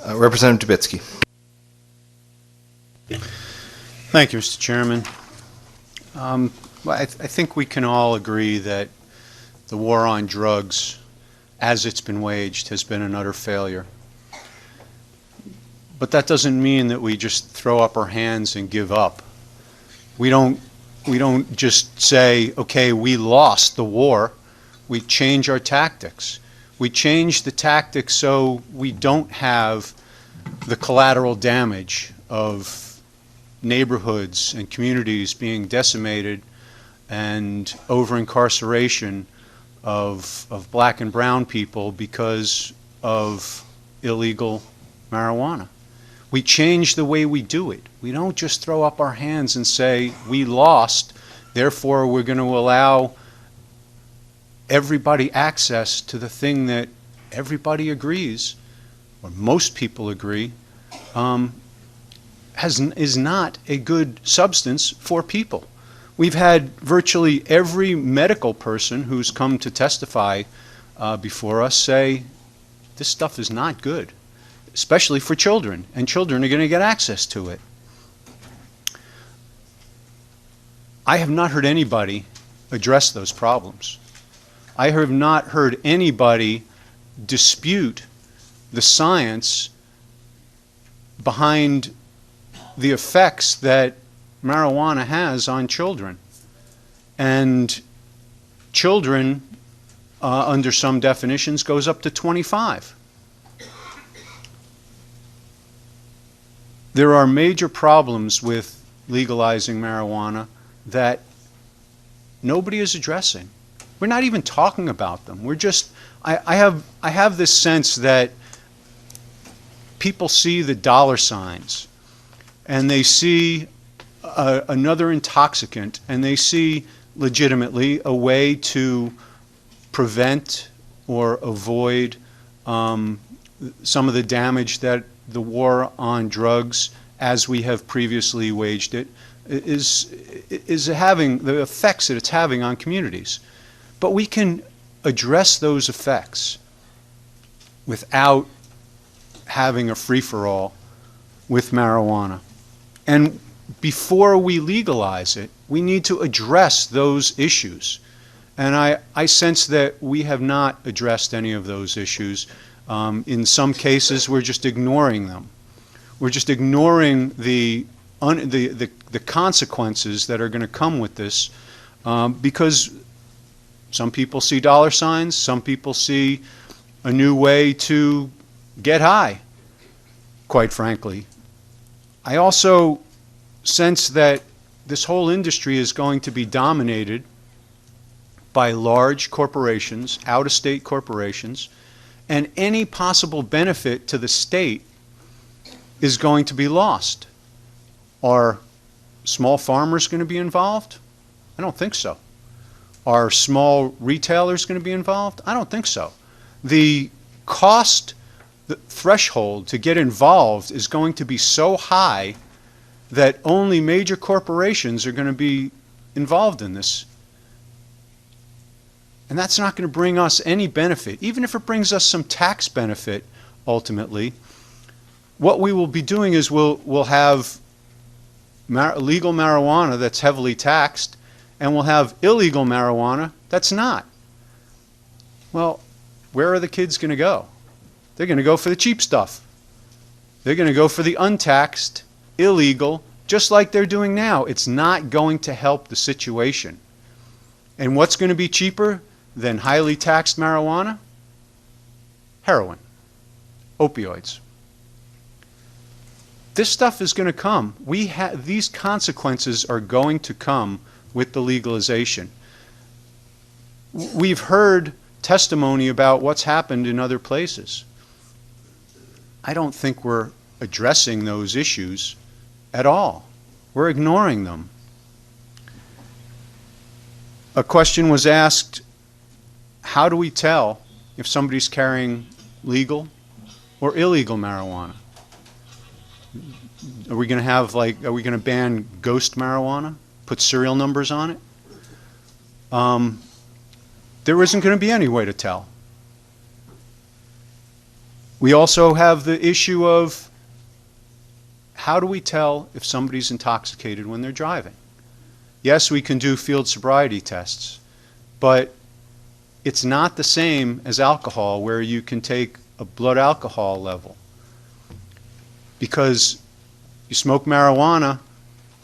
Representative Dubitsky. Thank you, Mr. Chairman. I think we can all agree that the war on drugs, as it's been waged, has been an utter failure. But that doesn't mean that we just throw up our hands and give up. We don't just say, okay, we lost the war. We change our tactics. We change the tactics so we don't have the collateral damage of neighborhoods and communities being decimated and over-incarceration of black and brown people because of illegal marijuana. We change the way we do it. We don't just throw up our hands and say, we lost, therefore we're going to allow everybody access to the thing that everybody agrees, or most people agree, is not a good substance for people. We've had virtually every medical person who's come to testify before us say, this stuff is not good, especially for children, and children are going to get access to it. I have not heard anybody address those problems. I have not heard anybody dispute the science behind the effects that marijuana has on children. And children, under some definitions, goes up to 25. There are major problems with legalizing marijuana that nobody is addressing. We're not even talking about them. We're just, I have this sense that people see the dollar signs and they see another intoxicant and they see legitimately a way to prevent or avoid some of the damage that the war on drugs, as we have previously waged it, is having, the effects that it's having on communities. But we can address those effects without having a free-for-all with marijuana. And before we legalize it, we need to address those issues. And I sense that we have not addressed any of those issues. In some cases, we're just ignoring them. We're just ignoring the consequences that are going to come with this because some people see dollar signs, some people see a new way to get high, quite frankly. I also sense that this whole industry is going to be dominated by large corporations, out-of-state corporations, and any possible benefit to the state is going to be lost. Are small farmers going to be involved? I don't think so. Are small retailers going to be involved? I don't think so. The cost, the threshold to get involved is going to be so high that only major corporations are going to be involved in this. And that's not going to bring us any benefit. Even if it brings us some tax benefit, ultimately, what we will be doing is we'll have legal marijuana that's heavily taxed, and we'll have illegal marijuana that's not. Well, where are the kids going to go? They're going to go for the cheap stuff. They're going to go for the untaxed, illegal, just like they're doing now. It's not going to help the situation. And what's going to be cheaper than highly taxed marijuana? Heroin, opioids. This stuff is going to come. These consequences are going to come with the legalization. We've heard testimony about what's happened in other places. I don't think we're addressing those issues at all. We're ignoring them. A question was asked, how do we tell if somebody's carrying legal or illegal marijuana? Are we going to have, like, are we going to ban ghost marijuana? Put serial numbers on it? There isn't going to be any way to tell. We also have the issue of how do we tell if somebody's intoxicated when they're driving? Yes, we can do field sobriety tests, but it's not the same as alcohol where you can take a blood alcohol level, because you smoke marijuana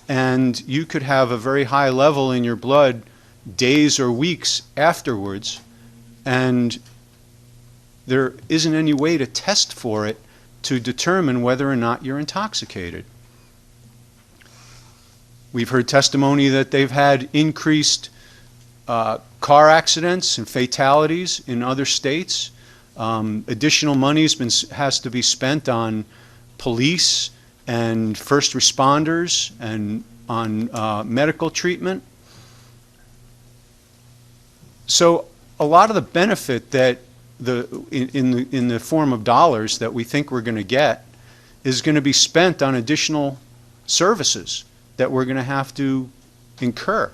and you could have a very high level in your blood days or weeks afterwards, and there isn't any way to test for it to determine whether or not you're intoxicated. We've heard testimony that they've had increased car accidents and fatalities in other states. Additional money has to be spent on police and first responders and on medical treatment. So a lot of the benefit that in the form of dollars that we think we're going to get is going to be spent on additional services that we're going to have to incur.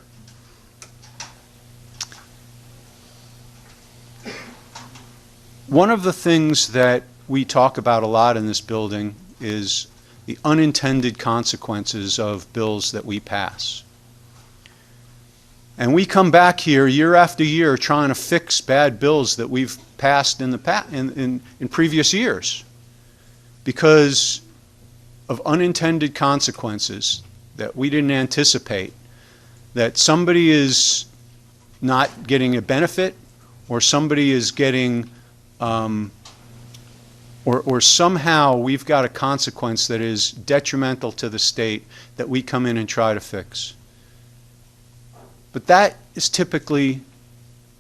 One of the things that we talk about a lot in this building is the unintended consequences of bills that we pass. And we come back here year after year trying to fix bad bills that we've passed in previous years because of unintended consequences that we didn't anticipate, that somebody is not getting a benefit, or somebody is getting or somehow we've got a consequence that is detrimental to the state that we come in and try to fix. But that is typically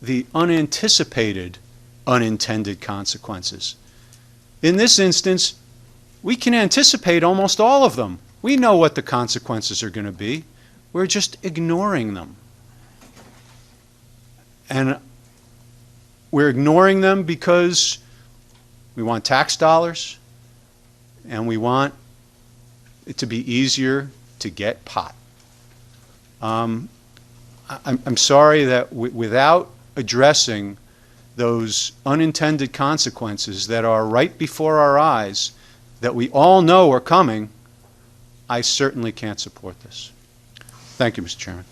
the unanticipated, unintended consequences. In this instance, we can anticipate almost all of them. We know what the consequences are going to be. We're just ignoring them. And we're ignoring them because we want tax dollars and we want it to be easier to get pot. I'm sorry that without addressing those unintended consequences that are right before our eyes, that we all know are coming, I certainly can't support this. Thank you, Mr. Chairman.